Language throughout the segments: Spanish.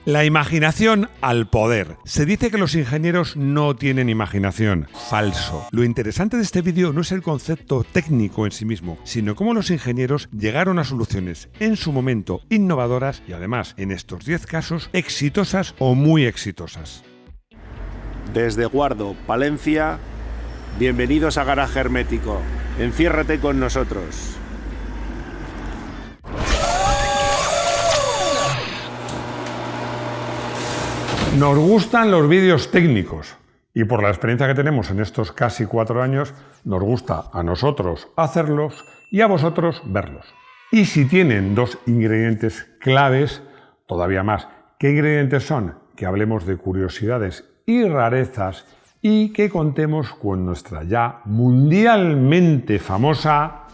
La imaginación al poder. Se dice que los ingenieros no tienen imaginación. Falso. Lo interesante de este vídeo no es el concepto técnico en sí mismo, sino cómo los ingenieros llegaron a soluciones en su momento innovadoras y además, en estos 10 casos, exitosas o muy exitosas. Desde Guardo, Palencia, bienvenidos a Garaje Hermético. Enciérrate con nosotros. Nos gustan los vídeos técnicos y por la experiencia que tenemos en estos casi 4 años, nos gusta a nosotros hacerlos y a vosotros verlos. Y si tienen 2 ingredientes claves, todavía más. ¿Qué ingredientes son? Que hablemos de curiosidades y rarezas y que contemos con nuestra ya mundialmente famosa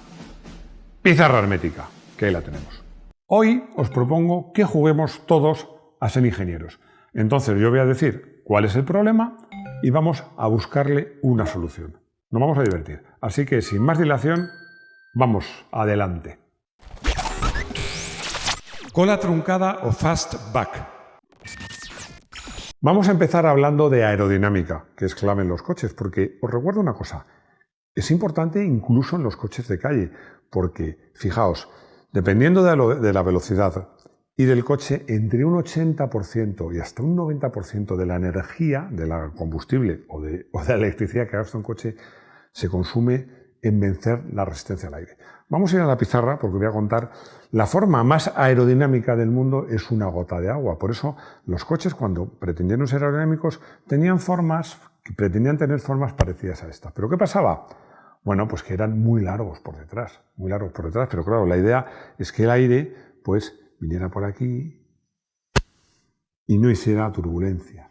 pizarra hermética, que ahí la tenemos. Hoy os propongo que juguemos todos a ser ingenieros. Entonces yo voy a decir cuál es el problema y vamos a buscarle una solución. Nos vamos a divertir. Así que sin más dilación, vamos adelante. Cola truncada o fastback. Vamos a empezar hablando de aerodinámica, que es clave en los coches, porque os recuerdo una cosa. Es importante incluso en los coches de calle, porque, fijaos, dependiendo de la velocidad y del coche, entre un 80% y hasta un 90% de la energía, de la combustible o de la electricidad que gasta un coche, se consume en vencer la resistencia al aire. Vamos a ir a la pizarra porque voy a contar la forma más aerodinámica del mundo es una gota de agua. Por eso los coches, cuando pretendieron ser aerodinámicos, pretendían tener formas parecidas a esta. ¿Pero qué pasaba? Bueno, pues que eran muy largos por detrás, pero claro, la idea es que el aire, pues, viniera por aquí y no hiciera turbulencias,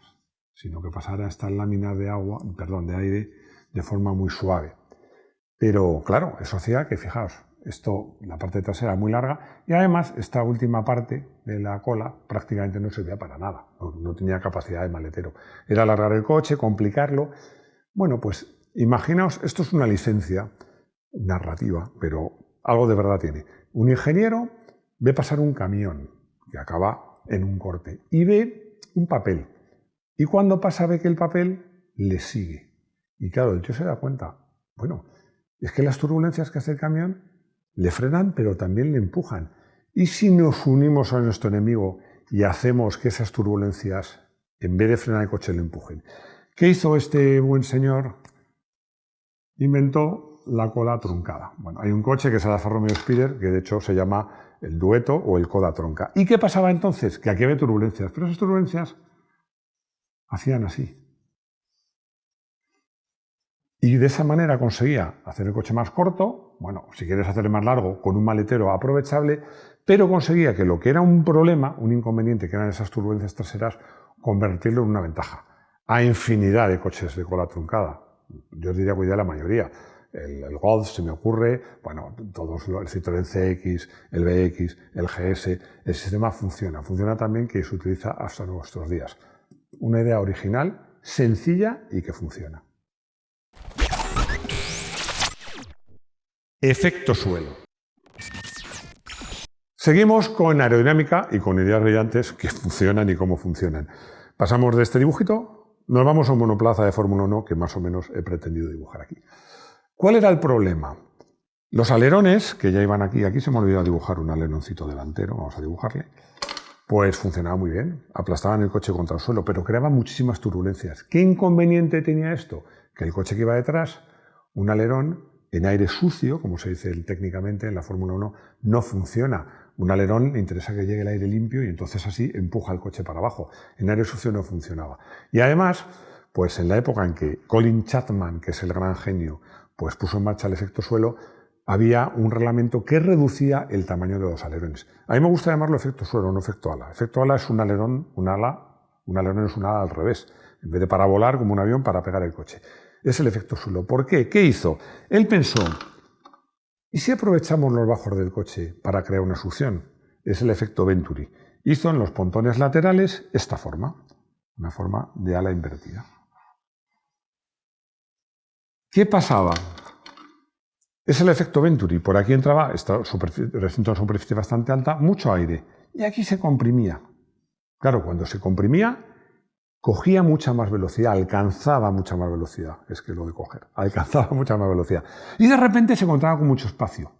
sino que pasara estas láminas de aire de forma muy suave. Pero claro, eso hacía que, fijaos, la parte trasera era muy larga y además esta última parte de la cola prácticamente no servía para nada, no tenía capacidad de maletero. Era alargar el coche, complicarlo. Bueno, pues imaginaos, esto es una licencia narrativa, pero algo de verdad tiene. Un ingeniero ve pasar un camión que acaba en un corte y ve un papel. Y cuando pasa ve que el papel le sigue. Y claro, el tío se da cuenta, bueno, es que las turbulencias que hace el camión le frenan, pero también le empujan. ¿Y si nos unimos a nuestro enemigo y hacemos que esas turbulencias, en vez de frenar el coche, le empujen? ¿Qué hizo este buen señor? Inventó la cola truncada. Bueno, hay un coche que es el Alfa Romeo Spider, que de hecho se llama el Dueto o el Cola Tronca. ¿Y qué pasaba entonces? Que aquí había turbulencias, pero esas turbulencias hacían así. Y de esa manera conseguía hacer el coche más corto, bueno, si quieres hacerlo más largo, con un maletero aprovechable, pero conseguía que lo que era un problema, un inconveniente, que eran esas turbulencias traseras, convertirlo en una ventaja. Hay infinidad de coches de cola truncada. Yo os diría que hoy día la mayoría. El Golf se me ocurre, bueno, todos el Citroën CX, el BX, el GS, el sistema funciona también, que se utiliza hasta nuestros días. Una idea original, sencilla y que funciona. Efecto suelo. Seguimos con aerodinámica y con ideas brillantes que funcionan y cómo funcionan. Pasamos de este dibujito, nos vamos a un monoplaza de Fórmula 1 que más o menos he pretendido dibujar aquí. ¿Cuál era el problema? Los alerones, que ya iban aquí se me ha olvidado dibujar un aleroncito delantero, vamos a dibujarle, pues funcionaba muy bien, aplastaban el coche contra el suelo, pero creaban muchísimas turbulencias. ¿Qué inconveniente tenía esto? Que el coche que iba detrás, un alerón en aire sucio, como se dice técnicamente en la Fórmula 1, no funciona. Un alerón le interesa que llegue el aire limpio y entonces así empuja el coche para abajo. En aire sucio no funcionaba. Y además, pues en la época en que Colin Chapman, que es el gran genio, pues puso en marcha el efecto suelo, había un reglamento que reducía el tamaño de los alerones. A mí me gusta llamarlo efecto suelo, no efecto ala. Efecto ala es un alerón, un alerón es un ala al revés, en vez de para volar como un avión, para pegar el coche. Es el efecto suelo. ¿Por qué? ¿Qué hizo? Él pensó, ¿y si aprovechamos los bajos del coche para crear una succión? Es el efecto Venturi. Hizo en los pontones laterales esta forma, una forma de ala invertida. ¿Qué pasaba? Es el efecto Venturi. Por aquí entraba, esta recinto de superficie bastante alta, mucho aire. Y aquí se comprimía. Claro, cuando se comprimía, cogía mucha más velocidad, alcanzaba mucha más velocidad. Es que lo de coger, alcanzaba mucha más velocidad. Y de repente se encontraba con mucho espacio.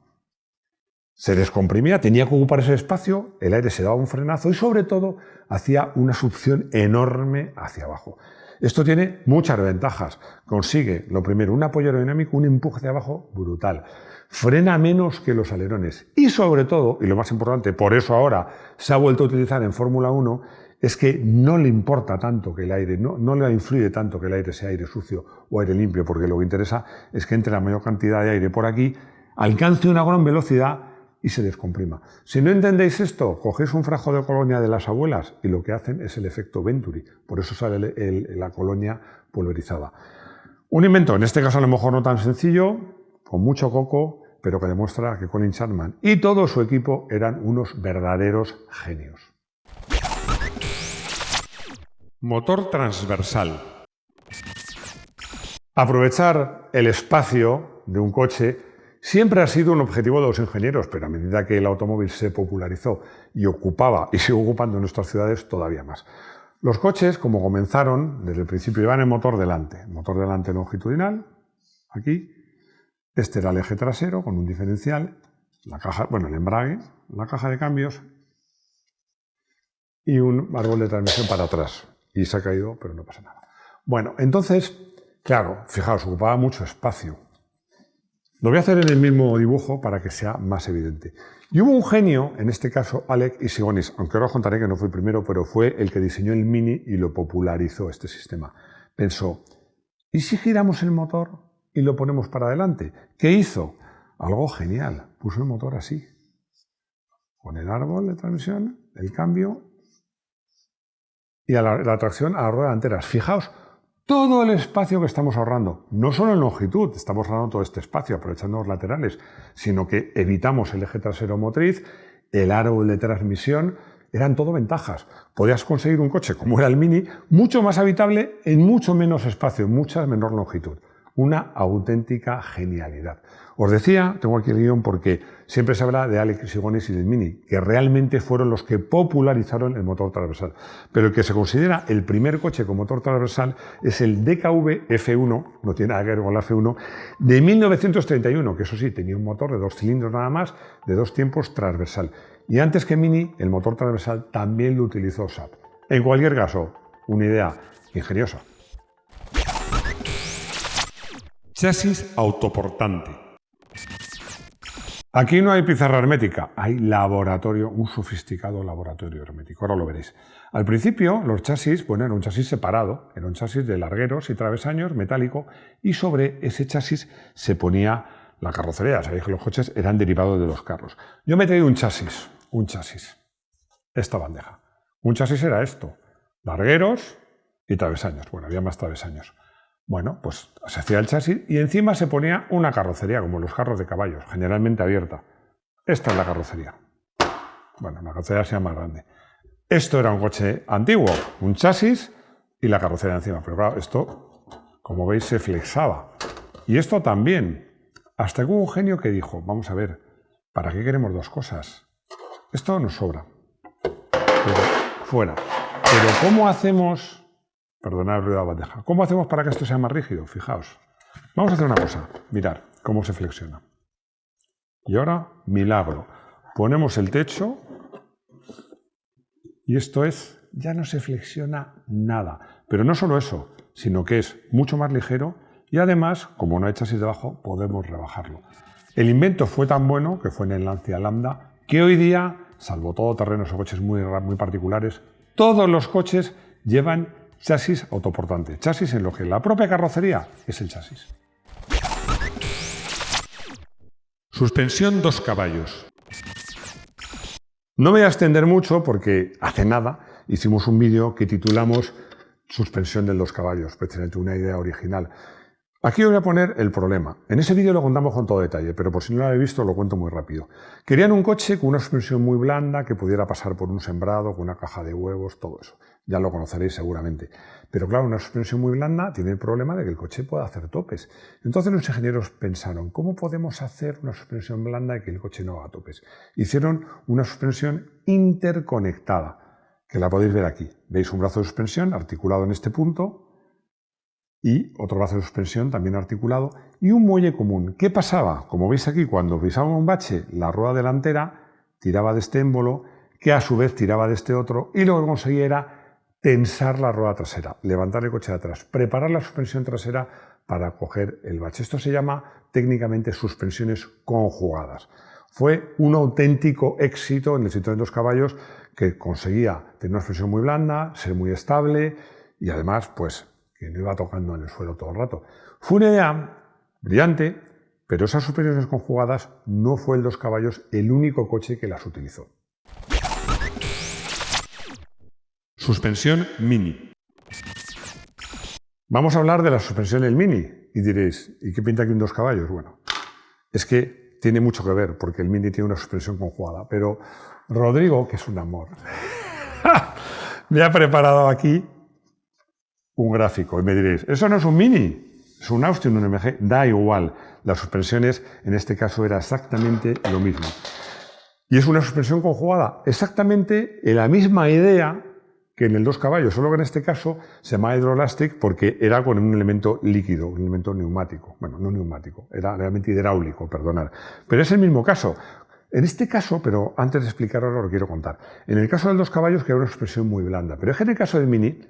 Se descomprimía, tenía que ocupar ese espacio, el aire se daba un frenazo y sobre todo hacía una succión enorme hacia abajo. Esto tiene muchas ventajas. Consigue, lo primero, un apoyo aerodinámico, un empuje hacia abajo brutal. Frena menos que los alerones. Y sobre todo, y lo más importante, por eso ahora se ha vuelto a utilizar en Fórmula 1, es que no le importa tanto que el aire, no le influye tanto que el aire sea aire sucio o aire limpio, porque lo que interesa es que entre la mayor cantidad de aire por aquí, alcance una gran velocidad y se descomprima. Si no entendéis esto, cogéis un frasco de colonia de las abuelas y lo que hacen es el efecto Venturi. Por eso sale la colonia pulverizada. Un invento, en este caso a lo mejor no tan sencillo, con mucho coco, pero que demuestra que Colin Chapman y todo su equipo eran unos verdaderos genios. Motor transversal. Aprovechar el espacio de un coche siempre ha sido un objetivo de los ingenieros, pero a medida que el automóvil se popularizó y ocupaba y sigue ocupando en nuestras ciudades todavía más. Los coches, como comenzaron, desde el principio llevan el motor delante longitudinal, aquí. Este era el eje trasero con un diferencial, el embrague, la caja de cambios y un árbol de transmisión para atrás. Y se ha caído, pero no pasa nada. Bueno, entonces, claro, fijaos, ocupaba mucho espacio. Lo voy a hacer en el mismo dibujo para que sea más evidente. Y hubo un genio, en este caso Alec Issigonis, aunque ahora os contaré que no fue el primero, pero fue el que diseñó el Mini y lo popularizó este sistema. Pensó, ¿y si giramos el motor y lo ponemos para adelante? ¿Qué hizo? Algo genial, puso el motor así, con el árbol de transmisión, el cambio y la tracción a las ruedas delanteras. Fijaos, todo el espacio que estamos ahorrando, no solo en longitud, estamos ahorrando todo este espacio aprovechando los laterales, sino que evitamos el eje trasero motriz, el árbol de transmisión, eran todo ventajas. Podías conseguir un coche como era el Mini, mucho más habitable en mucho menos espacio, en mucha menor longitud. Una auténtica genialidad. Os decía, tengo aquí el guión porque siempre se habla de Alec Issigonis y del Mini, que realmente fueron los que popularizaron el motor transversal. Pero el que se considera el primer coche con motor transversal es el DKV F1, no tiene nada que ver con la F1, de 1931, que eso sí, tenía un motor de 2 cilindros nada más, de 2 tiempos transversal. Y antes que Mini, el motor transversal también lo utilizó Saab. En cualquier caso, una idea ingeniosa. Chasis autoportante. Aquí no hay pizarra hermética, hay laboratorio, un sofisticado laboratorio hermético. Ahora lo veréis. Al principio, los chasis, era un chasis separado, era un chasis de largueros y travesaños metálico, y sobre ese chasis se ponía la carrocería. Sabéis que los coches eran derivados de los carros. Yo me he traído un chasis, esta bandeja. Un chasis era esto, largueros y travesaños. Bueno, había más travesaños. Bueno, pues se hacía el chasis y encima se ponía una carrocería, como los carros de caballos, generalmente abierta. Esta es la carrocería. Bueno, la carrocería sea más grande. Esto era un coche antiguo, un chasis y la carrocería encima. Pero claro, esto, como veis, se flexaba. Y esto también. Hasta que hubo un genio que dijo, vamos a ver, ¿para qué queremos dos cosas? Esto nos sobra. Pero fuera. Pero ¿cómo hacemos... Perdonad el ruido de la bandeja. ¿Cómo hacemos para que esto sea más rígido? Fijaos. Vamos a hacer una cosa. Mirad cómo se flexiona. Y ahora, milagro. Ponemos el techo y esto es, ya no se flexiona nada. Pero no solo eso, sino que es mucho más ligero y además, como no hay chasis debajo, podemos rebajarlo. El invento fue tan bueno, que fue en el Lancia Lambda, que hoy día, salvo todoterrenos o coches muy particulares, todos los coches llevan chasis autoportante. Chasis en lo que la propia carrocería es el chasis. Suspensión 2 caballos. No me voy a extender mucho porque hace nada hicimos un vídeo que titulamos Suspensión del 2 caballos, precisamente una idea original. Aquí os voy a poner el problema. En ese vídeo lo contamos con todo detalle, pero por si no lo habéis visto lo cuento muy rápido. Querían un coche con una suspensión muy blanda que pudiera pasar por un sembrado, con una caja de huevos, todo eso. Ya lo conoceréis seguramente. Pero claro, una suspensión muy blanda tiene el problema de que el coche pueda hacer topes. Entonces los ingenieros pensaron, ¿cómo podemos hacer una suspensión blanda y que el coche no haga topes? Hicieron una suspensión interconectada, que la podéis ver aquí. Veis un brazo de suspensión articulado en este punto y otro brazo de suspensión también articulado y un muelle común. ¿Qué pasaba? Como veis aquí, cuando pisaba un bache, la rueda delantera tiraba de este émbolo, que a su vez tiraba de este otro, y lo que conseguía era tensar la rueda trasera, levantar el coche de atrás, preparar la suspensión trasera para coger el bache. Esto se llama técnicamente suspensiones conjugadas. Fue un auténtico éxito en el Citroën 2 caballos, que conseguía tener una suspensión muy blanda, ser muy estable y además pues que no iba tocando en el suelo todo el rato. Fue una idea brillante, pero esas suspensiones conjugadas no fue el 2 caballos el único coche que las utilizó. Suspensión Mini. Vamos a hablar de la suspensión del Mini y diréis, ¿y qué pinta aquí un 2 caballos? Bueno, es que tiene mucho que ver porque el Mini tiene una suspensión conjugada, pero Rodrigo, que es un amor, me ha preparado aquí un gráfico y me diréis, eso no es un Mini, es un Austin, un MG, da igual, las suspensiones en este caso era exactamente lo mismo. Y es una suspensión conjugada, exactamente en la misma idea que en el 2 caballos, solo que en este caso se llama Hydrolastic porque era con un elemento líquido, un elemento neumático. Bueno, no neumático, era realmente hidráulico, perdonad. Pero es el mismo caso. En este caso, pero antes de explicaros lo quiero contar. En el caso del 2 caballos, que era una suspensión muy blanda, pero es que en el caso del Mini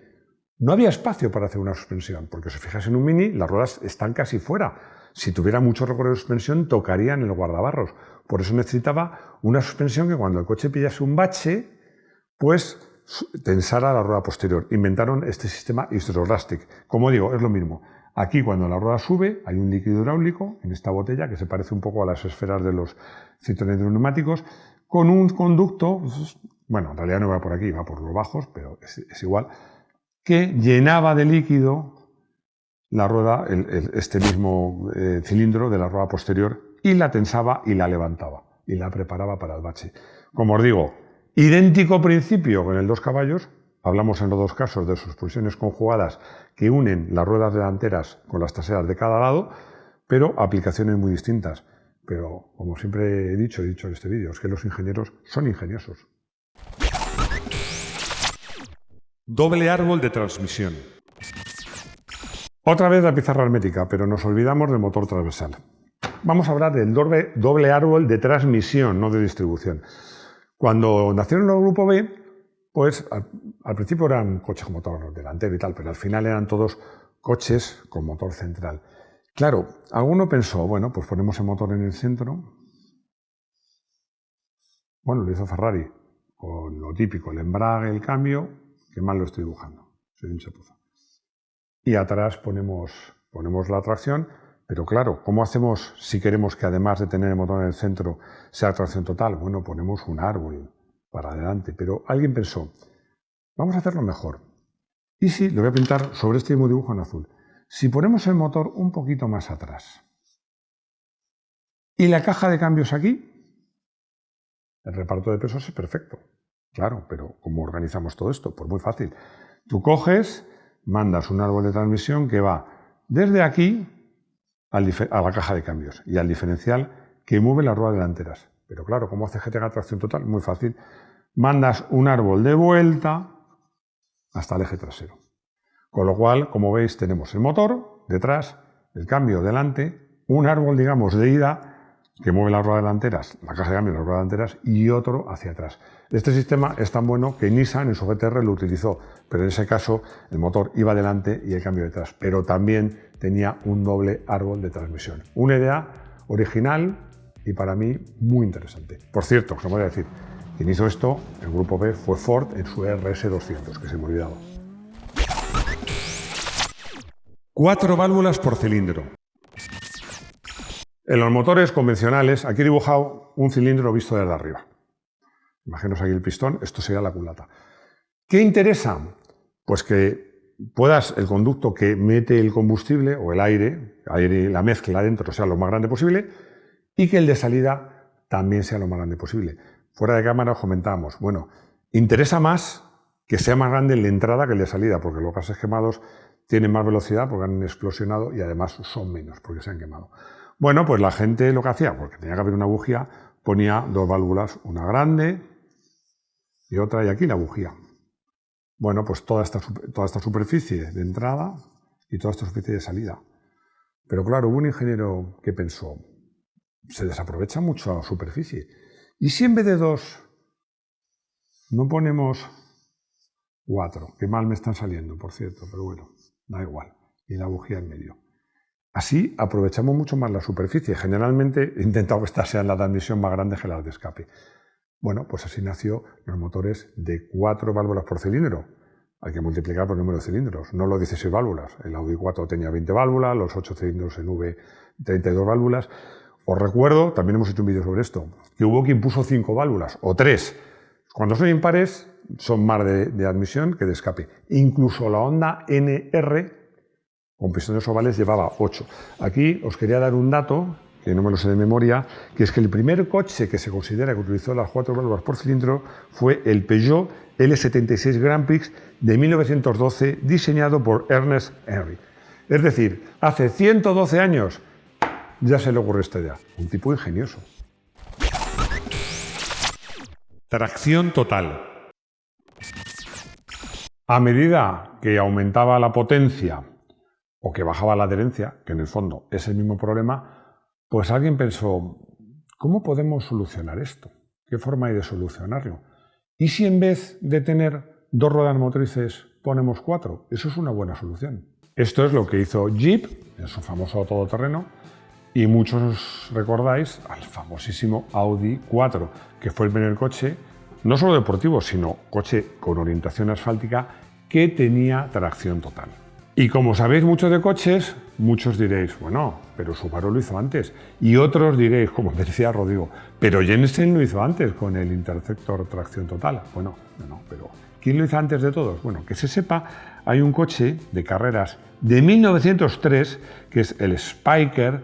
no había espacio para hacer una suspensión, porque si os fijáis en un Mini, las ruedas están casi fuera. Si tuviera mucho recorrido de suspensión, tocarían en el guardabarros. Por eso necesitaba una suspensión que cuando el coche pillase un bache, pues tensara la rueda posterior. Inventaron este sistema Hydrolastic. Como digo, es lo mismo. Aquí cuando la rueda sube hay un líquido hidráulico en esta botella que se parece un poco a las esferas de los Citroën neumáticos con un conducto, bueno, en realidad no va por aquí, va por los bajos, pero es igual, que llenaba de líquido la rueda, este mismo cilindro de la rueda posterior y la tensaba y la levantaba y la preparaba para el bache. Como os digo, idéntico principio con el 2 caballos, hablamos en los dos casos de suspensiones conjugadas que unen las ruedas delanteras con las traseras de cada lado, pero aplicaciones muy distintas. Pero, como siempre he dicho en este vídeo, es que los ingenieros son ingeniosos. Doble árbol de transmisión. Otra vez la pizarra hermética, pero nos olvidamos del motor transversal. Vamos a hablar del doble árbol de transmisión, no de distribución. Cuando nacieron los Grupo B, pues al principio eran coches con motor delantero y tal, pero al final eran todos coches con motor central. Claro, alguno pensó, bueno, pues ponemos el motor en el centro. Bueno, lo hizo Ferrari, con lo típico, el embrague, el cambio, que mal lo estoy dibujando, soy un chapuza. Y atrás ponemos la tracción, pero claro, ¿cómo hacemos si queremos que además de tener el motor en el centro sea tracción total? Bueno, ponemos un árbol para adelante, pero alguien pensó, vamos a hacerlo mejor. Y si, lo voy a pintar sobre este mismo dibujo en azul, si ponemos el motor un poquito más atrás y la caja de cambios aquí, el reparto de pesos es perfecto. Claro, pero ¿cómo organizamos todo esto? Pues muy fácil. Tú coges, mandas un árbol de transmisión que va desde aquí a la caja de cambios y al diferencial que mueve las ruedas delanteras. Pero claro, ¿cómo hace que tenga tracción total? Muy fácil. Mandas un árbol de vuelta hasta el eje trasero. Con lo cual, como veis, tenemos el motor detrás, el cambio delante, un árbol, digamos, de ida que mueve las ruedas delanteras, la caja de cambio de las ruedas delanteras y otro hacia atrás. Este sistema es tan bueno que Nissan en su GT-R lo utilizó, pero en ese caso el motor iba delante y el cambio detrás, pero también tenía un doble árbol de transmisión. Una idea original y para mí muy interesante. Por cierto, os voy a decir, quien hizo esto, el Grupo B, fue Ford en su RS200, que se me olvidaba. 4 válvulas por cilindro. En los motores convencionales, aquí he dibujado un cilindro visto desde arriba. Imaginaos aquí el pistón, esto sería la culata. ¿Qué interesa? Pues que puedas, el conducto que mete el combustible o el aire, la mezcla dentro sea lo más grande posible y que el de salida también sea lo más grande posible. Fuera de cámara os comentábamos, bueno, interesa más que sea más grande el de entrada que el de salida, porque los gases quemados tienen más velocidad porque han explosionado y además son menos porque se han quemado. Bueno, pues la gente lo que hacía, porque tenía que haber una bujía, ponía 2 válvulas, una grande y otra, y aquí la bujía. Bueno, pues toda esta superficie de entrada y toda esta superficie de salida. Pero claro, hubo un ingeniero que pensó, se desaprovecha mucho la superficie. ¿Y si en vez de 2 no ponemos 4? Qué mal me están saliendo, por cierto, pero bueno, da igual. Y la bujía en medio. Así aprovechamos mucho más la superficie. Generalmente he intentado que esta sea la de admisión más grande que la de escape. Bueno, pues así nació los motores de 4 válvulas por cilindro. Hay que multiplicar por el número de cilindros, no los 16 válvulas. El Audi 4 tenía 20 válvulas, los 8 cilindros en V 32 válvulas. Os recuerdo, también hemos hecho un vídeo sobre esto, que hubo quien puso 5 válvulas o 3. Cuando son impares son más de admisión que de escape. Incluso la Honda NR con pistones ovales llevaba 8. Aquí os quería dar un dato, que no me lo sé de memoria, que es que el primer coche que se considera que utilizó las 4 válvulas por cilindro fue el Peugeot L76 Grand Prix de 1912, diseñado por Ernest Henry. Es decir, hace 112 años ya se le ocurrió esta idea. Un tipo ingenioso. Tracción total. A medida que aumentaba la potencia o que bajaba la adherencia, que en el fondo es el mismo problema, pues alguien pensó, ¿cómo podemos solucionar esto? ¿Qué forma hay de solucionarlo? ¿Y si en vez de tener 2 ruedas motrices ponemos 4? Eso es una buena solución. Esto es lo que hizo Jeep en su famoso todoterreno, y muchos recordáis al famosísimo Audi 4, que fue el primer coche, no solo deportivo, sino coche con orientación asfáltica que tenía tracción total. Y como sabéis mucho de coches, muchos diréis, bueno, pero Subaru lo hizo antes. Y otros diréis, como me decía Rodrigo, pero Jensen lo hizo antes con el Interceptor tracción total. Bueno, no, pero ¿quién lo hizo antes de todos? Bueno, que se sepa, hay un coche de carreras de 1903, que es el Spiker,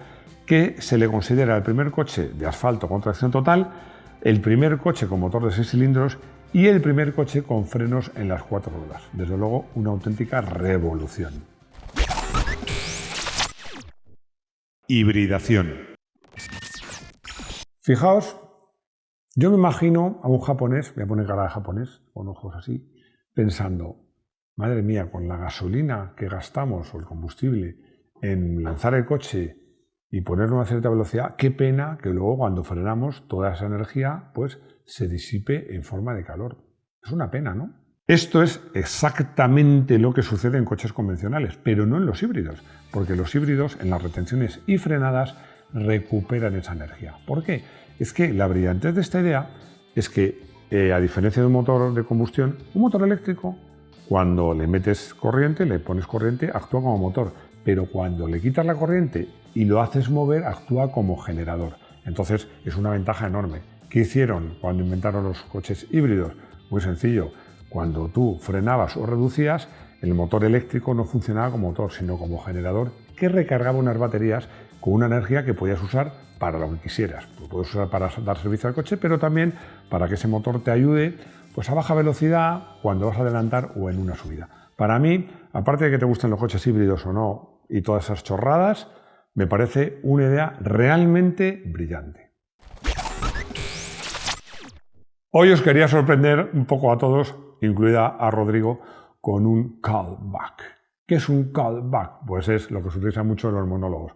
que se le considera el primer coche de asfalto con tracción total, el primer coche con motor de 6 cilindros y el primer coche con frenos en las 4 ruedas. Desde luego, una auténtica revolución. Hibridación. Fijaos, yo me imagino a un japonés, voy a poner cara de japonés, con ojos así, pensando, madre mía, con la gasolina que gastamos o el combustible en lanzar el coche y ponerlo a una cierta velocidad, qué pena que luego cuando frenamos toda esa energía pues se disipe en forma de calor. Es una pena, ¿no? Esto es exactamente lo que sucede en coches convencionales, pero no en los híbridos, porque los híbridos en las retenciones y frenadas recuperan esa energía. ¿Por qué? Es que la brillantez de esta idea es que, a diferencia de un motor de combustión, un motor eléctrico, cuando le metes corriente, le pones corriente, actúa como motor, pero cuando le quitas la corriente y lo haces mover, actúa como generador. Entonces es una ventaja enorme. ¿Qué hicieron cuando inventaron los coches híbridos? Muy sencillo. Cuando tú frenabas o reducías, el motor eléctrico no funcionaba como motor, sino como generador que recargaba unas baterías con una energía que podías usar para lo que quisieras. Lo puedes usar para dar servicio al coche, pero también para que ese motor te ayude pues, a baja velocidad cuando vas a adelantar o en una subida. Para mí, aparte de que te gusten los coches híbridos o no y todas esas chorradas, me parece una idea realmente brillante. Hoy os quería sorprender un poco a todos, incluida a Rodrigo, con un callback. ¿Qué es un callback? Pues es lo que se utiliza mucho en los monólogos,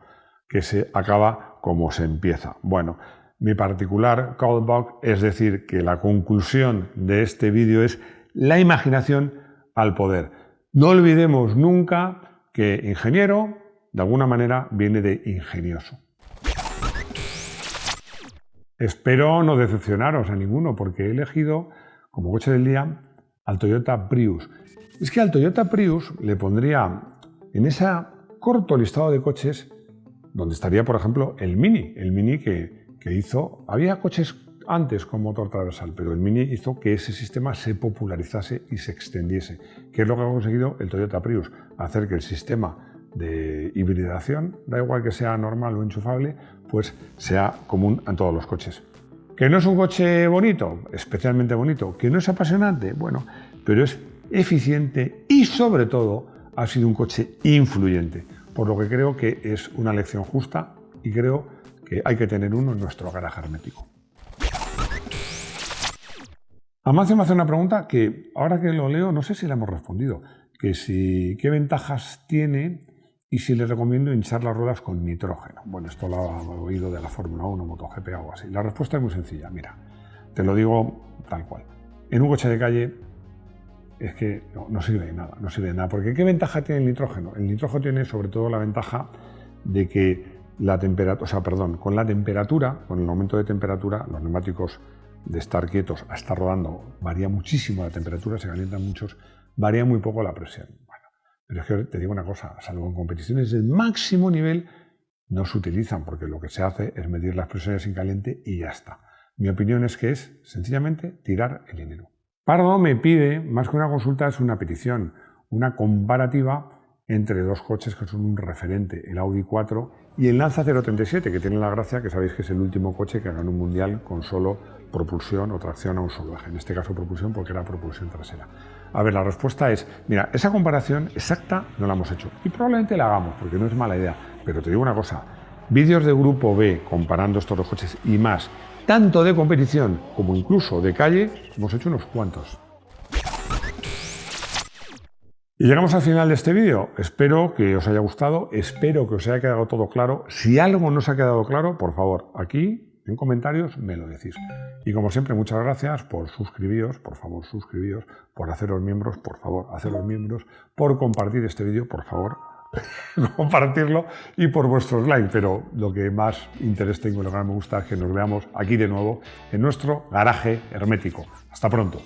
que se acaba como se empieza. Bueno, mi particular callback es decir que la conclusión de este vídeo es la imaginación al poder. No olvidemos nunca que ingeniero, de alguna manera, viene de ingenioso. Espero no decepcionaros a ninguno, porque he elegido como coche del día al Toyota Prius. Es que al Toyota Prius le pondría en ese corto listado de coches donde estaría, por ejemplo, el Mini que hizo... Había coches antes con motor transversal, pero el Mini hizo que ese sistema se popularizase y se extendiese. ¿Qué es lo que ha conseguido el Toyota Prius? Hacer que el sistema de hibridación, da igual que sea normal o enchufable, pues sea común en todos los coches. ¿Que no es un coche bonito? Especialmente bonito. ¿Que no es apasionante? Bueno, pero es eficiente y sobre todo ha sido un coche influyente, por lo que creo que es una elección justa y creo que hay que tener uno en nuestro garaje hermético. Amancio me hace una pregunta que, ahora que lo leo, no sé si la hemos respondido. ¿Qué ventajas tiene y si le recomiendo hinchar las ruedas con nitrógeno? Bueno, esto lo he oído de la Fórmula 1, MotoGP o algo así. La respuesta es muy sencilla. Mira, te lo digo tal cual. En un coche de calle es que no sirve de nada, no sirve de nada. Porque ¿qué ventaja tiene el nitrógeno? El nitrógeno tiene sobre todo la ventaja de que con la temperatura, con el aumento de temperatura, los neumáticos de estar quietos a estar rodando varía muchísimo la temperatura, se calientan muchos, varía muy poco la presión. Bueno, pero es que te digo una cosa, salvo en competiciones del máximo nivel, no se utilizan porque lo que se hace es medir las presiones sin caliente y ya está. Mi opinión es que es sencillamente tirar el dinero. Pardo me pide, más que una consulta, es una petición, una comparativa entre dos coches que son un referente, el Audi 4 y el Lanza 037, que tiene la gracia que sabéis que es el último coche que ganó un mundial con solo propulsión o tracción a un solo eje, en este caso propulsión porque era propulsión trasera. A ver, la respuesta es, mira, esa comparación exacta no la hemos hecho y probablemente la hagamos porque no es mala idea, pero te digo una cosa, vídeos de Grupo B comparando estos dos coches y más, tanto de competición como incluso de calle, hemos hecho unos cuantos. Y llegamos al final de este vídeo. Espero que os haya gustado, espero que os haya quedado todo claro. Si algo no os ha quedado claro, por favor, aquí en comentarios me lo decís. Y como siempre, muchas gracias por suscribiros, por favor, suscribíos, por haceros miembros, por favor, haceros miembros, por compartir este vídeo, por favor, compartirlo y por vuestros likes. Pero lo que más interés tengo y lo que más me gusta es que nos veamos aquí de nuevo en nuestro garaje hermético. Hasta pronto.